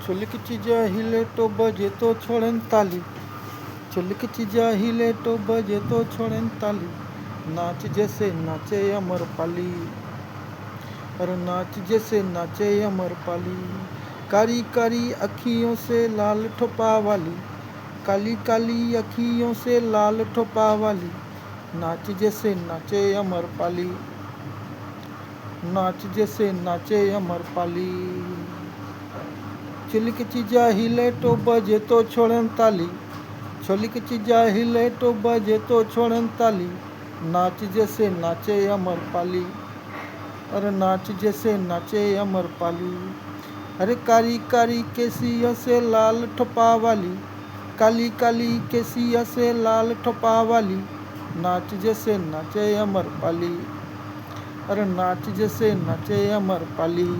छुलिक चीजा हिले तो बजे तो छोड़न ताली, छुलिक चीजा हिले तो बजे तो छोड़न ताली, नाच जैसे नाचे अमरपाली, अरे नाच जैसे नाचे अमरपाली। कारी कारी अखियों से लाल ठोपा वाली, काली काली अखियों से लाल ठोपा वाली, नाच जैसे नाचे अमरपाली, नाच जैसे नाचे अमरपाली। छुलिक चीजा हिले तो बजे तो छोड़न ताली, छुलिक चीजा हिले तो बजे तो छोड़न ताली, नाच जैसे नाचे अमरपाली, अरे नाच जैसे नाचे अमरपाली। अरे कारी कारी केसिया से लाल ठोपा वाली, काली काली केसिया से लाल ठोपा वाली, नाच जैसे नाचे अमरपाली, अरे नाच जैसे नाचे अमरपाली।